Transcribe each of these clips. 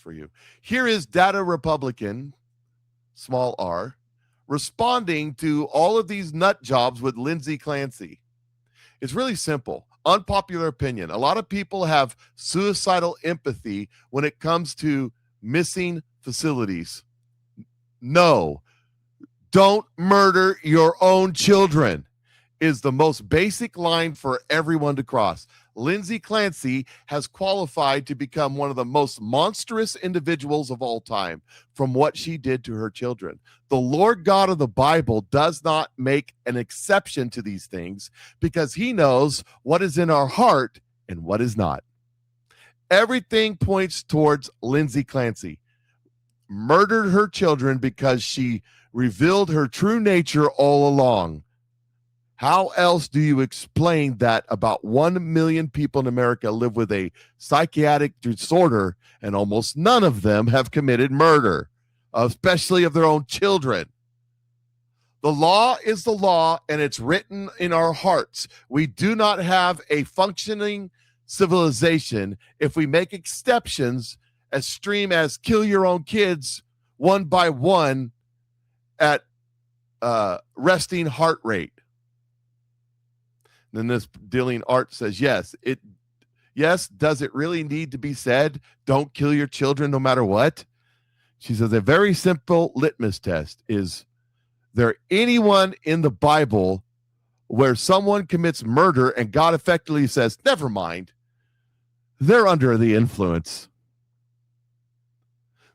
for you. Here is Data Republican, small r, responding to all of these nut jobs with Lindsay Clancy. It's really simple. Unpopular opinion. A lot of people have suicidal empathy when it comes to missing facilities. No, don't murder your own children is the most basic line for everyone to cross. Lindsay Clancy has qualified to become one of the most monstrous individuals of all time from what she did to her children. The Lord God of the Bible does not make an exception to these things because he knows what is in our heart and what is not. Everything points towards Lindsay Clancy. Murdered her children because she revealed her true nature all along. How else do you explain that about 1 million people in America live with a psychiatric disorder and almost none of them have committed murder, especially of their own children? The law is the law, and it's written in our hearts. We do not have a functioning civilization if we make exceptions as extreme as kill your own kids one by one at resting heart rate. Then this dealing art says, yes, does it really need to be said? Don't kill your children no matter what. She says a very simple litmus test is there anyone in the Bible where someone commits murder and God effectively says, never mind, they're under the influence?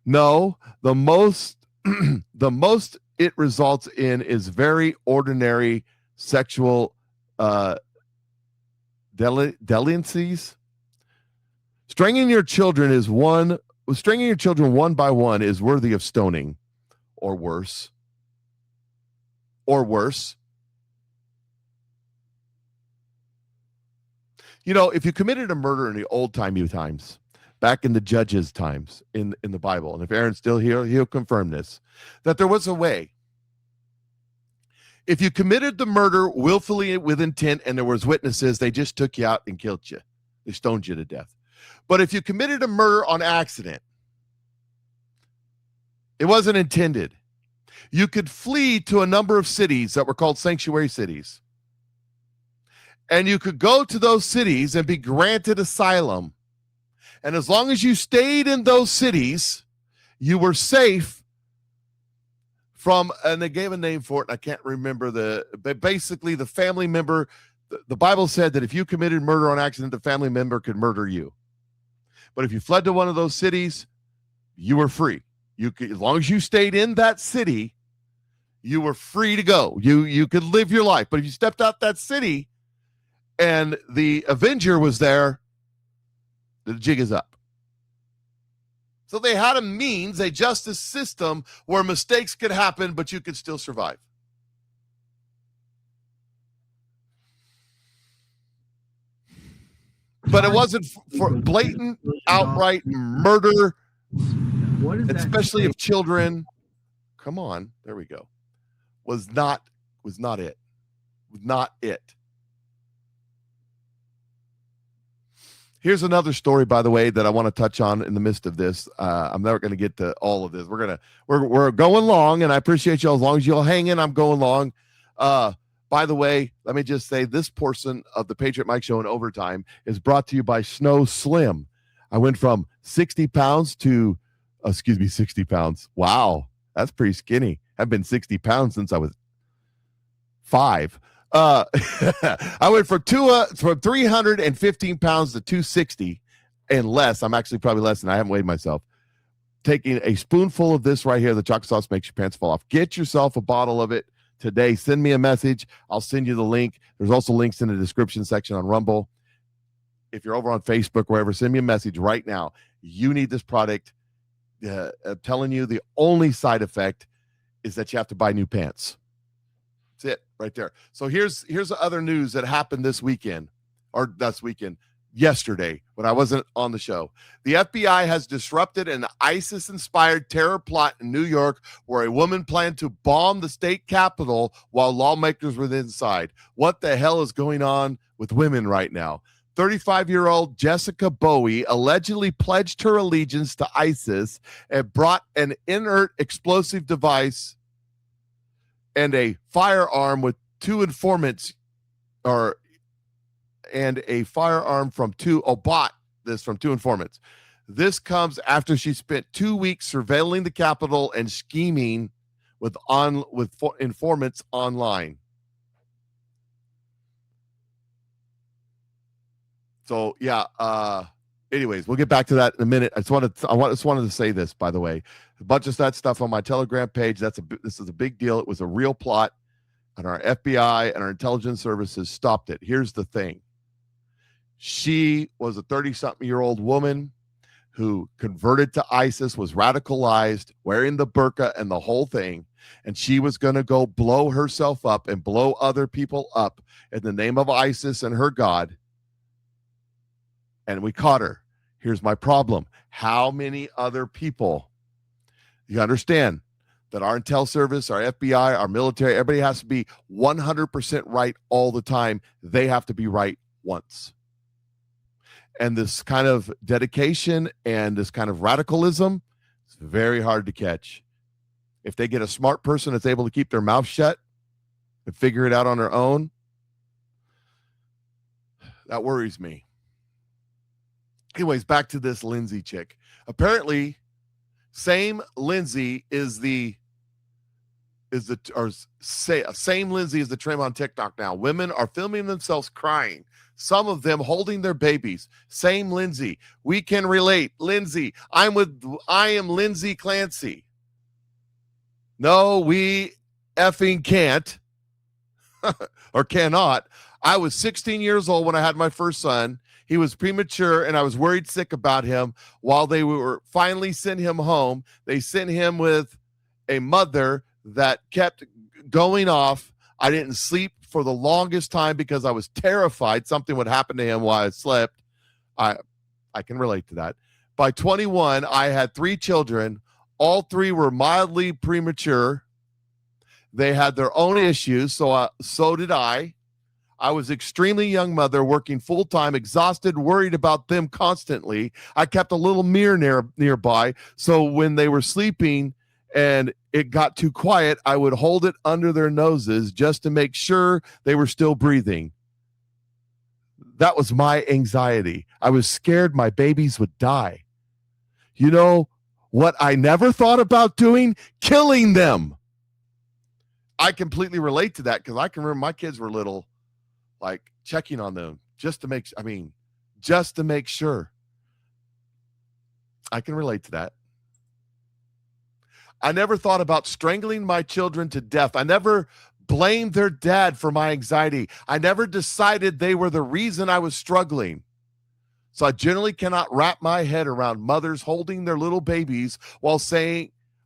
No, the most it results in is very ordinary sexual delinquencies. Stringing your children one by one is worthy of stoning, or worse. You know, if you committed a murder in the old-timey times, back in the judges' times in the Bible, and if Aaron's still here, he'll confirm this, that there was a way. If you committed the murder willfully with intent and there was witnesses, they just took you out and killed you. They stoned you to death. But if you committed a murder on accident, it wasn't intended. You could flee to a number of cities that were called sanctuary cities. And you could go to those cities and be granted asylum. And as long as you stayed in those cities, you were safe from, and they gave a name for it, and I can't remember but basically the family member, the Bible said that if you committed murder on accident, the family member could murder you. But if you fled to one of those cities, you were free. You could, as long as you stayed in that city, you were free to go. You could live your life. But if you stepped out that city and the avenger was there, the jig is up. So they had a justice system where mistakes could happen, but you could still survive. But it wasn't for blatant, outright murder, especially of children. Come on, there we go. Was not it. Here's another story, by the way, that I want to touch on in the midst of this. I'm never going to get to all of this. We're going long, and I appreciate y'all. As long as y'all hang in, I'm going long. By the way, let me just say this portion of the Patriot Mike Show in overtime is brought to you by Snow Slim. I went from 60 pounds to, 60 pounds. Wow, that's pretty skinny. I've been 60 pounds since I was 5. I went from 315 pounds to 260 and less. I'm actually probably less than I haven't weighed myself. Taking a spoonful of this right here, the chocolate sauce makes your pants fall off. Get yourself a bottle of it today. Send me a message. I'll send you the link. There's also links in the description section on Rumble. If you're over on Facebook, wherever, send me a message right now. You need this product. I'm telling you, the only side effect is that you have to buy new pants. That's it right there. So here's the other news that happened yesterday when I wasn't on the show. The FBI has disrupted an ISIS-inspired terror plot in New York where a woman planned to bomb the state capitol while lawmakers were inside. What the hell is going on with women right now? 35-year-old Jessica Bowie allegedly pledged her allegiance to ISIS and brought an inert explosive device and a firearm with two informants, and a firearm from bought this from two informants. This comes after she spent 2 weeks surveilling the Capitol and scheming with informants online. So yeah. Anyways, we'll get back to that in a minute. I just wanted to say this, by the way. A bunch of that stuff on my Telegram page. This is a big deal. It was a real plot, and our FBI and our intelligence services stopped it. Here's the thing. She was a 30-something-year-old woman who converted to ISIS, was radicalized, wearing the burqa and the whole thing, and she was going to go blow herself up and blow other people up in the name of ISIS and her God. And we caught her. Here's my problem. How many other people? You understand that our intel service, our FBI, our military, everybody has to be 100% right all the time. They have to be right once. And this kind of dedication and this kind of radicalism is very hard to catch. If they get a smart person that's able to keep their mouth shut and figure it out on their own, that worries me. Anyways, back to this Lindsay chick. Apparently, same Lindsay is the same Lindsay is the trend on TikTok now. Women are filming themselves crying. Some of them holding their babies. Same Lindsay. We can relate. Lindsay, I am Lindsay Clancy. No, we effing can't or cannot. I was 16 years old when I had my first son. He was premature, and I was worried sick about him. While they were finally sent him home, they sent him with a mother that kept going off. I didn't sleep for the longest time because I was terrified something would happen to him while I slept. I can relate to that. By 21, I had 3 children. All 3 were mildly premature. They had their own issues, so did I. I was extremely young mother, working full-time, exhausted, worried about them constantly. I kept a little mirror nearby, so when they were sleeping and it got too quiet, I would hold it under their noses just to make sure they were still breathing. That was my anxiety. I was scared my babies would die. You know what I never thought about doing? Killing them. I completely relate to that because I can remember my kids were little, like checking on them just to make sure. I can relate to that. I never thought about strangling my children to death. I never blamed their dad for my anxiety. I never decided they were the reason I was struggling. So I generally cannot wrap my head around mothers holding their little babies while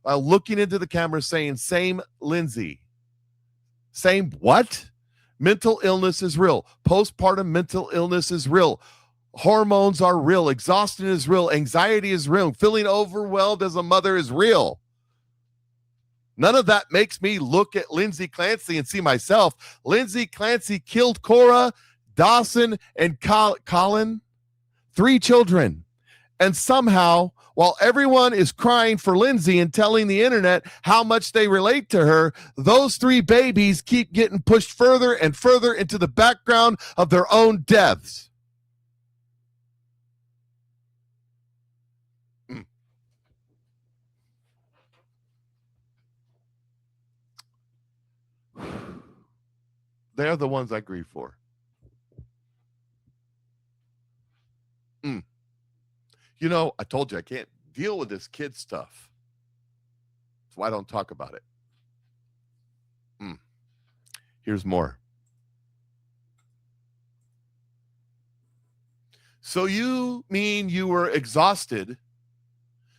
looking into the camera saying, same Lindsay. Same what? Mental illness is real. Postpartum mental illness is real. Hormones are real. Exhaustion is real. Anxiety is real. Feeling overwhelmed as a mother is real. None of that makes me look at Lindsay Clancy and see myself. Lindsay Clancy killed Cora, Dawson, and Colin, 3 children. And somehow, while everyone is crying for Lindsay and telling the internet how much they relate to her, those 3 babies keep getting pushed further and further into the background of their own deaths. They're the ones I grieve for. You know, I told you I can't deal with this kid stuff. So I don't talk about it. Here's more. So you mean you were exhausted?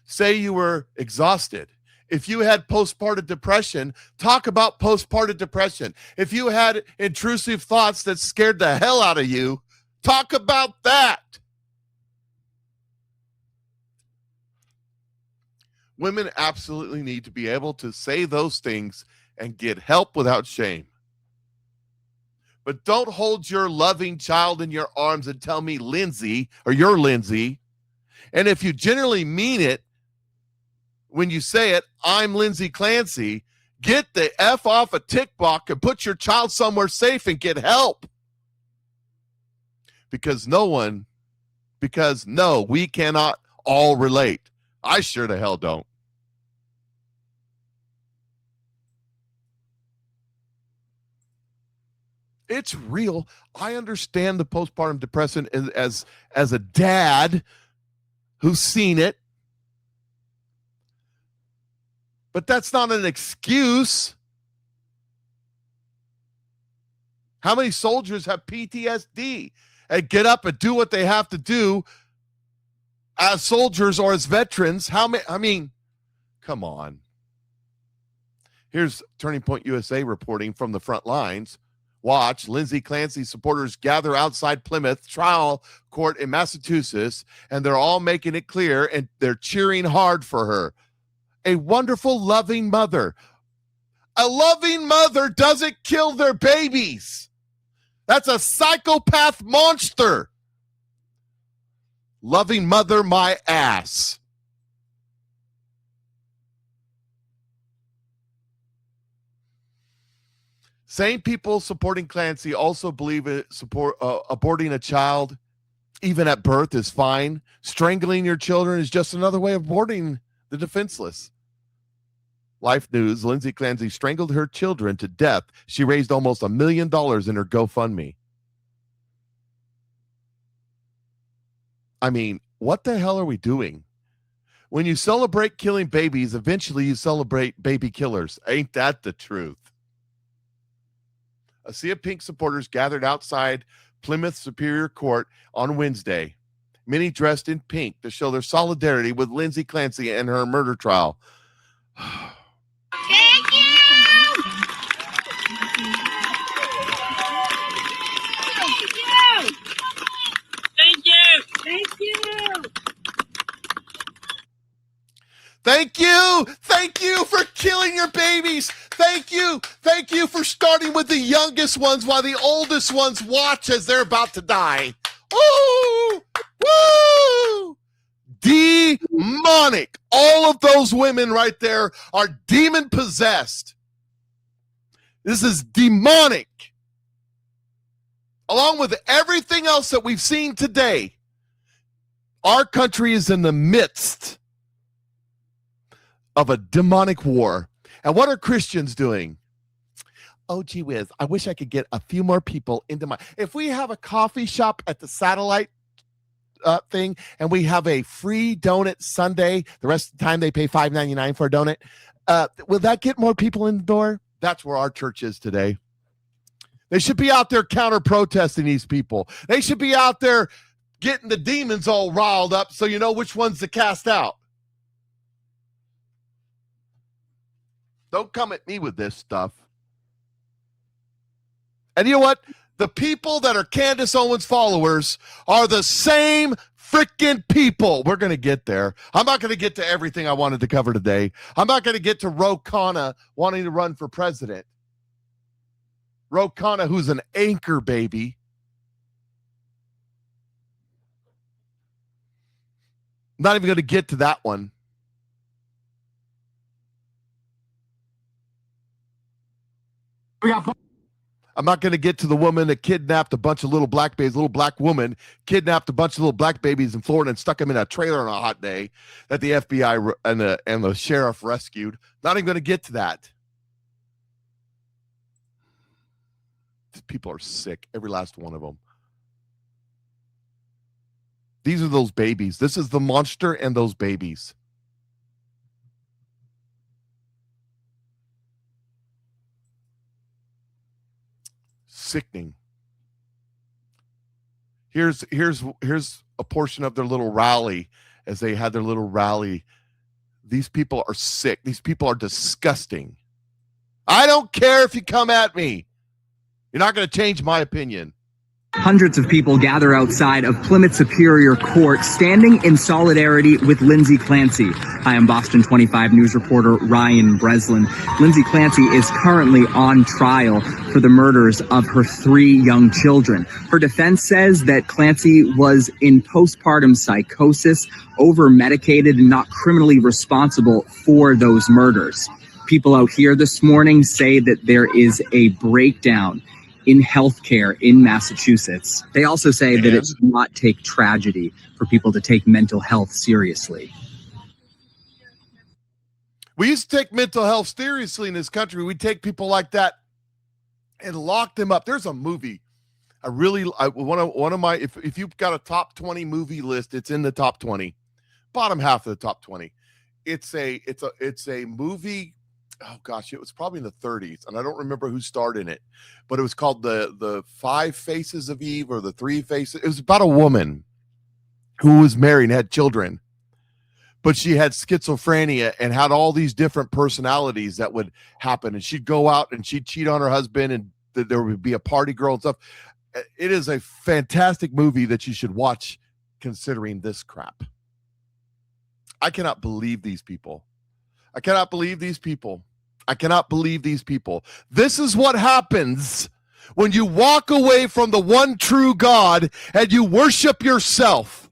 Say you were exhausted. If you had postpartum depression, talk about postpartum depression. If you had intrusive thoughts that scared the hell out of you, talk about that. Women absolutely need to be able to say those things and get help without shame. But don't hold your loving child in your arms and tell me Lindsay or you're Lindsay. And if you generally mean it when you say it, I'm Lindsay Clancy, get the F off a TikTok and put your child somewhere safe and get help. Because we cannot all relate. I sure the hell don't. It's real. I understand the postpartum depression as a dad who's seen it. But that's not an excuse. How many soldiers have PTSD and get up and do what they have to do as soldiers or as veterans? How many? I mean, come on. Here's Turning Point USA reporting from the front lines. Watch, Lindsay Clancy supporters gather outside Plymouth trial court in Massachusetts, and they're all making it clear, and they're cheering hard for her. A wonderful, loving mother. A loving mother doesn't kill their babies. That's a psychopath monster. Loving mother, my ass. Same people supporting Clancy also believe aborting a child, even at birth, is fine. Strangling your children is just another way of aborting the defenseless. Life News, Lindsay Clancy strangled her children to death. She raised almost $1 million in her GoFundMe. I mean, what the hell are we doing? When you celebrate killing babies, eventually you celebrate baby killers. Ain't that the truth? A sea of pink supporters gathered outside Plymouth Superior Court on Wednesday, many dressed in pink to show their solidarity with Lindsay Clancy and her murder trial. Thank you! Thank you! Thank you! Thank you! Thank you for killing your babies! Thank you! Thank you for starting with the youngest ones while the oldest ones watch as they're about to die. Woo! Woo! Demonic. All of those women right there are demon possessed. This is demonic. Along with everything else that we've seen today, our country is in the midst of a demonic war. And what are Christians doing? Oh, gee whiz, I wish I could get a few more people into my... If we have a coffee shop at the satellite thing and we have a free donut Sunday, the rest of the time they pay $5.99 for a donut, will that get more people in the door? That's where our church is today. They should be out there counter-protesting these people. They should be out there getting the demons all riled up so you know which ones to cast out. Don't come at me with this stuff. And you know what? The people that are Candace Owens followers are the same freaking people. We're going to get there. I'm not going to get to everything I wanted to cover today. I'm not going to get to Ro Khanna wanting to run for president. Ro Khanna, who's an anchor baby. I'm not even going to get to that one. I'm not going to get to the woman that kidnapped a bunch of little black babies, little black woman kidnapped a bunch of little black babies in Florida and stuck them in a trailer on a hot day that the FBI and the sheriff rescued. Not even going to get to that. These people are sick, every last one of them. These are those babies. This is the monster and those babies. Sickening. Here's a portion of their little rally as they had their little rally. These people are sick. These people are disgusting. I don't care if you come at me. You're not going to change my opinion. Hundreds of people gather outside of Plymouth Superior Court, standing in solidarity with Lindsay Clancy. I am Boston 25 News reporter Ryan Breslin. Lindsay Clancy is currently on trial for the murders of her 3 young children. Her defense says that Clancy was in postpartum psychosis, over-medicated, and not criminally responsible for those murders. People out here this morning say that there is a breakdown in healthcare in Massachusetts. They also say that it does not take tragedy for people to take mental health seriously. We used to take mental health seriously in this country. We take people like that and lock them up. There's a movie. One of my, if you've got a top 20 movie list, it's in the top 20, bottom half of the top 20. It's a movie. Oh gosh, it was probably in the 30s, and I don't remember who starred in it, but it was called the 5 Faces of Eve, or the 3 Faces. It was about a woman who was married and had children, but she had schizophrenia and had all these different personalities that would happen, and she'd go out and she'd cheat on her husband, and there would be a party girl and stuff. It is a fantastic movie that you should watch, considering this crap. I cannot believe these people. I cannot believe these people. I cannot believe these people. This is what happens when you walk away from the one true God and you worship yourself.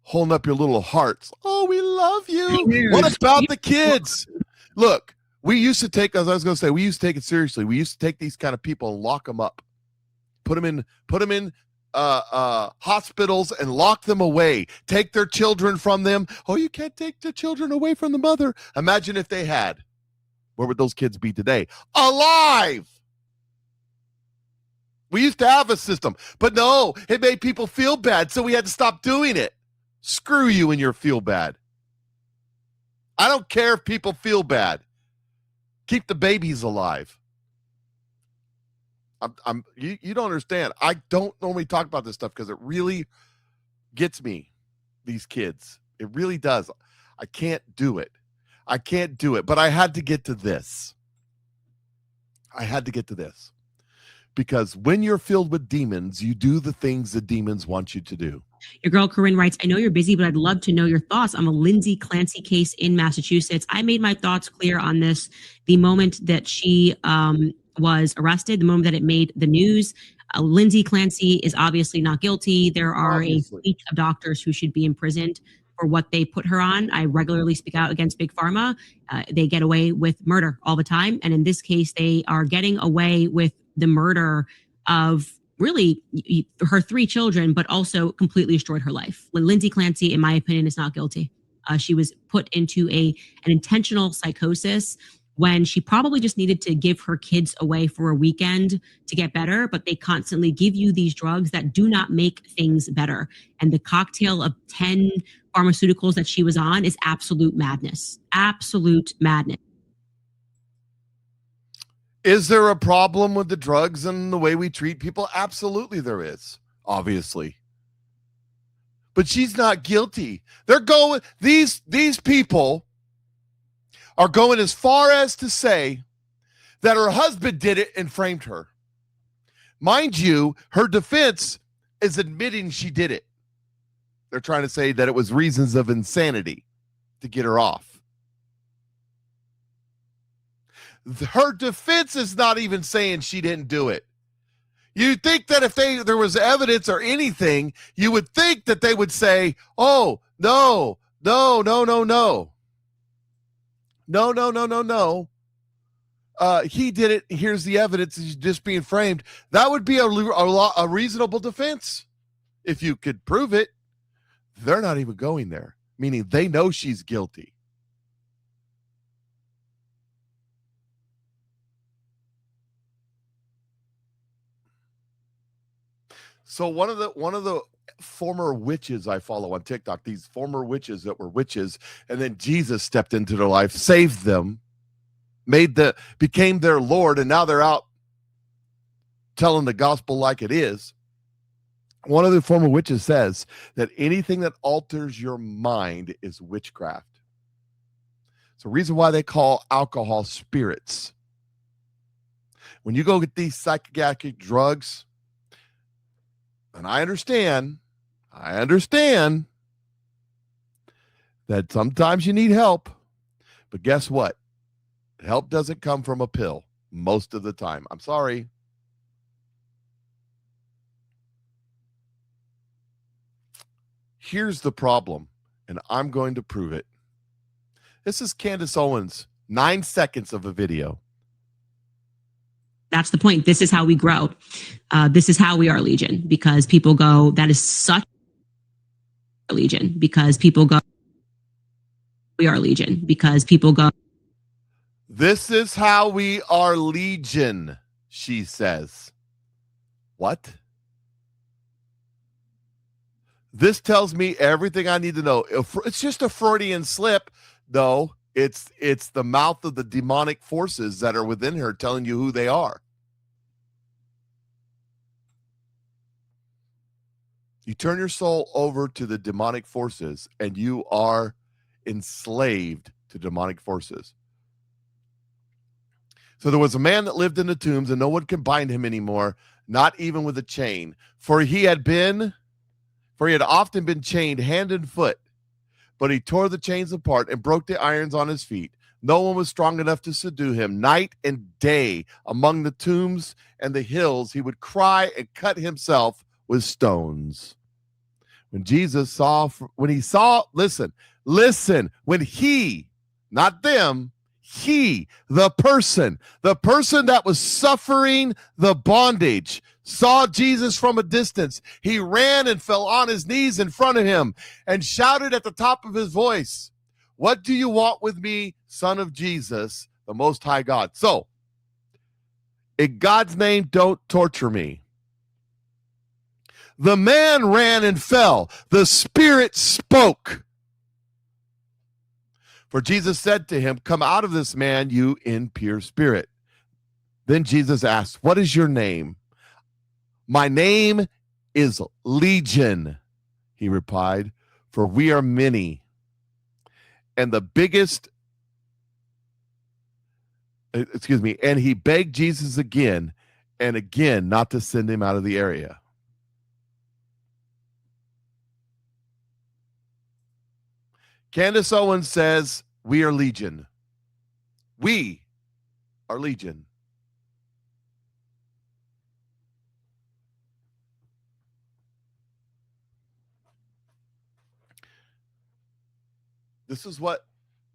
Holding up your little hearts. Oh, we love you. What about the kids? Look, we used to take, as I was going to say, we used to take it seriously. We used to take these kind of people and lock them up, put them in hospitals and lock them away, take their children from them. Oh, you can't take the children away from the mother. Imagine if they had. Where would those kids be today? Alive. We used to have a system, but no, it made people feel bad, so we had to stop doing it. Screw you and your feel bad. I don't care if people feel bad. Keep the babies alive. You don't understand. I don't normally talk about this stuff because it really gets me, these kids. It really does. I can't do it. But I had to get to this. Because when you're filled with demons, you do the things the demons want you to do. Your girl Corinne writes, I know you're busy, but I'd love to know your thoughts on the Lindsay Clancy case in Massachusetts. I made my thoughts clear on this the moment that she was arrested, the moment that it made the news. Lindsay Clancy is obviously not guilty. There are a fleet of doctors who should be imprisoned for what they put her on. I regularly speak out against Big Pharma. They get away with murder all the time. And in this case, they are getting away with the murder of really her 3 children, but also completely destroyed her life. When Lindsay Clancy, in my opinion, is not guilty. She was put into an intentional psychosis when she probably just needed to give her kids away for a weekend to get better, but they constantly give you these drugs that do not make things better. And the cocktail of 10 pharmaceuticals that she was on is absolute madness. Absolute madness. Is there a problem with the drugs and the way we treat people? Absolutely there is, obviously. But she's not guilty. They're going, these people are going as far as to say that her husband did it and framed her. Mind you, her defense is admitting she did it. They're trying to say that it was reasons of insanity to get her off. Her defense is not even saying she didn't do it. You'd think that if there was evidence or anything, you would think that they would say, oh, no. He did it. Here's the evidence. He's just being framed. That would be a reasonable defense if you could prove it. They're not even going there, meaning they know she's guilty. So one of the former witches I follow on TikTok, these former witches that were witches, and then Jesus stepped into their life, saved them, became their Lord, and now they're out telling the gospel like it is. One of the former witches says that anything that alters your mind is witchcraft. It's the reason why they call alcohol spirits. When you go get these psychiatric drugs, and I understand that sometimes you need help, but guess what? Help doesn't come from a pill most of the time. I'm sorry. Here's the problem, and I'm going to prove it. This is Candace Owens, 9 seconds of a video. That's the point. This is how we grow. This is how we are Legion, because people go, that is such Legion, because people go, we are Legion, because people go. This is how we are Legion, she says. What? This tells me everything I need to know. It's just a Freudian slip, though. It's the mouth of the demonic forces that are within her telling you who they are. You turn your soul over to the demonic forces, and you are enslaved to demonic forces. So there was a man that lived in the tombs, and no one can bind him anymore, not even with a chain. For he had often been chained hand and foot, but he tore the chains apart and broke the irons on his feet. No one was strong enough to subdue him. Night and day among the tombs and the hills, he would cry and cut himself with stones. When he, not them, he, the person that was suffering the bondage, saw Jesus from a distance, he ran and fell on his knees in front of him and shouted at the top of his voice, "What do you want with me, Son of Jesus, the Most High God?" So, in God's name, don't torture me. The man ran and fell. The Spirit spoke. For Jesus said to him, "Come out of this man, you impure spirit." Then Jesus asked, "What is your name?" "My name is Legion," he replied, "for we are many. And and he begged Jesus again and again not to send him out of the area. Candace Owens says, we are Legion. We are Legion. This is what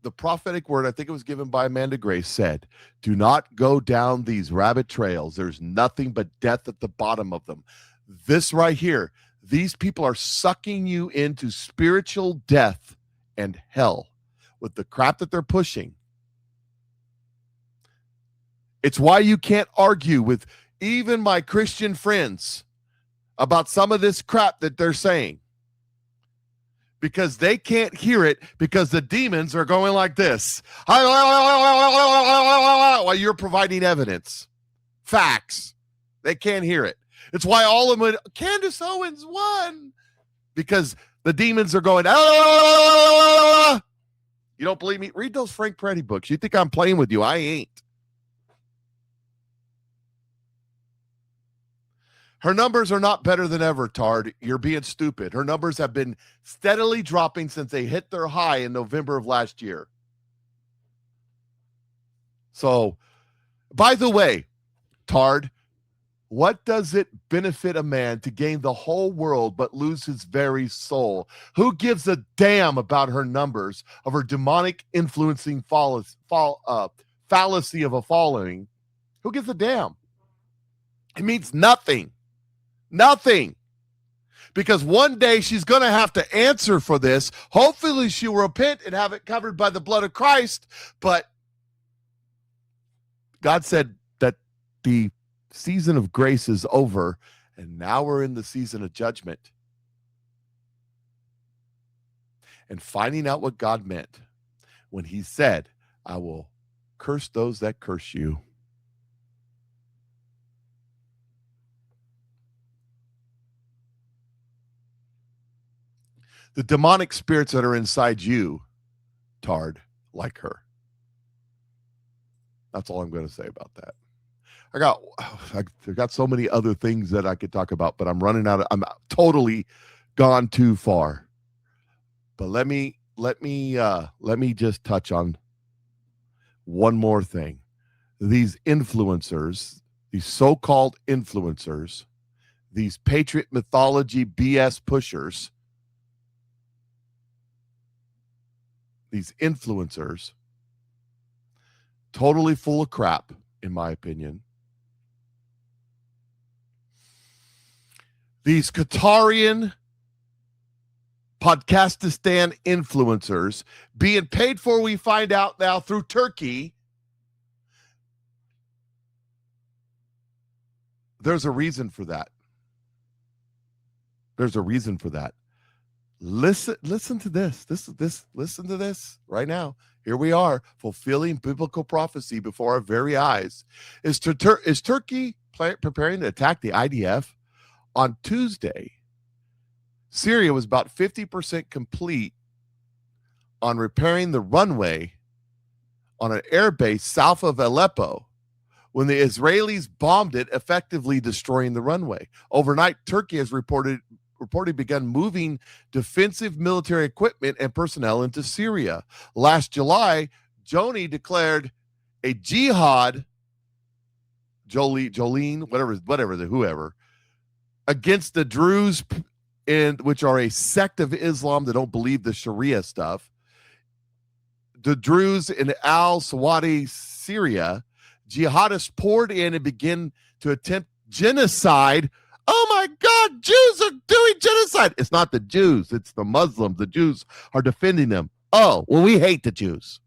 the prophetic word, I think it was given by Amanda Grace, said. Do not go down these rabbit trails. There's nothing but death at the bottom of them. This right here, these people are sucking you into spiritual death and hell with the crap that they're pushing. It's why you can't argue with even my Christian friends about some of this crap that they're saying, because they can't hear it, because the demons are going like this while you're providing evidence, facts. They can't hear it. It's why all of them, Candace Owens won, because the demons are going, You don't believe me? Read those Frank Peretti books. You think I'm playing with you? I ain't. Her numbers are not better than ever, Tard. You're being stupid. Her numbers have been steadily dropping since they hit their high in November of last year. So, by the way, Tard, what does it benefit a man to gain the whole world but lose his very soul? Who gives a damn about her numbers, of her demonic influencing fallacy of a following? Who gives a damn? It means nothing. Nothing. Because one day she's going to have to answer for this. Hopefully she will repent and have it covered by the blood of Christ. But God said that the season of grace is over, and now we're in the season of judgment. And finding out what God meant when he said, I will curse those that curse you. The demonic spirits that are inside you, Tard, like her. That's all I'm going to say about that. I've got so many other things that I could talk about, but I'm totally gone too far. But let me just touch on one more thing. These influencers, these so-called influencers, these patriot mythology BS pushers, these influencers, totally full of crap, in my opinion. These Qatarian Podcastistan influencers being paid for, we find out now, through Turkey. There's a reason for that. There's a reason for that. Listen to this. Listen to this right now. Here we are, fulfilling biblical prophecy before our very eyes. Is Turkey preparing to attack the IDF? On Tuesday, Syria was about 50% complete on repairing the runway on an airbase south of Aleppo when the Israelis bombed it, effectively destroying the runway. Overnight, Turkey has reportedly begun moving defensive military equipment and personnel into Syria. Last July, Joni declared a jihad, Jolene, whoever, against the Druze, which are a sect of Islam that don't believe the Sharia stuff. The Druze in al-Sawadi, Syria, jihadists poured in and began to attempt genocide. Oh my God, Jews are doing genocide. It's not the Jews, it's the Muslims. The Jews are defending them. Oh, well, we hate the Jews.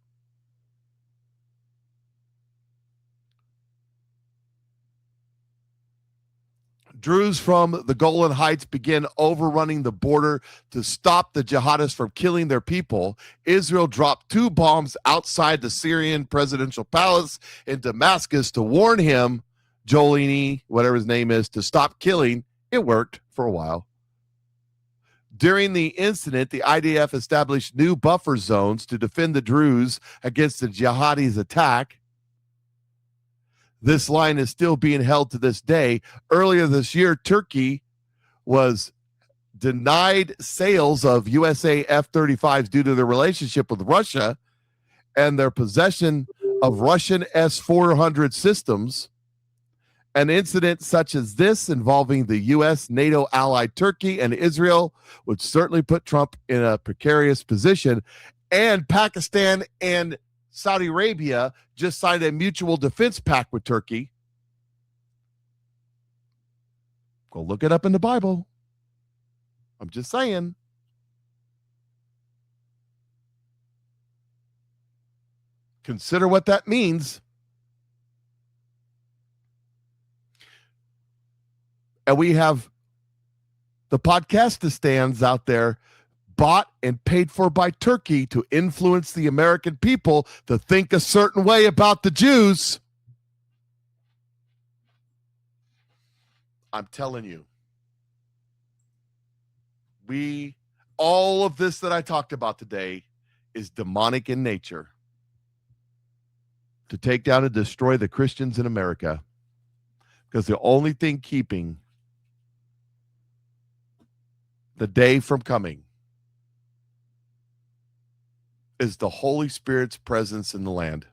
Druze from the Golan Heights began overrunning the border to stop the jihadists from killing their people. Israel dropped 2 bombs outside the Syrian presidential palace in Damascus to warn him, Jolini, whatever his name is, to stop killing. It worked for a while. During the incident, the IDF established new buffer zones to defend the Druze against the jihadis' attack. This line is still being held to this day. Earlier this year, Turkey was denied sales of USA F-35s due to their relationship with Russia and their possession of Russian S-400 systems. An incident such as this involving the U.S. NATO ally Turkey and Israel would certainly put Trump in a precarious position. And Pakistan and Saudi Arabia just signed a mutual defense pact with Turkey. Go look it up in the Bible. I'm just saying. Consider what that means. And we have the Podcastistans out there bought and paid for by Turkey to influence the American people to think a certain way about the Jews. I'm telling you, all of this that I talked about today is demonic in nature to take down and destroy the Christians in America, because the only thing keeping the day from coming is the Holy Spirit's presence in the land.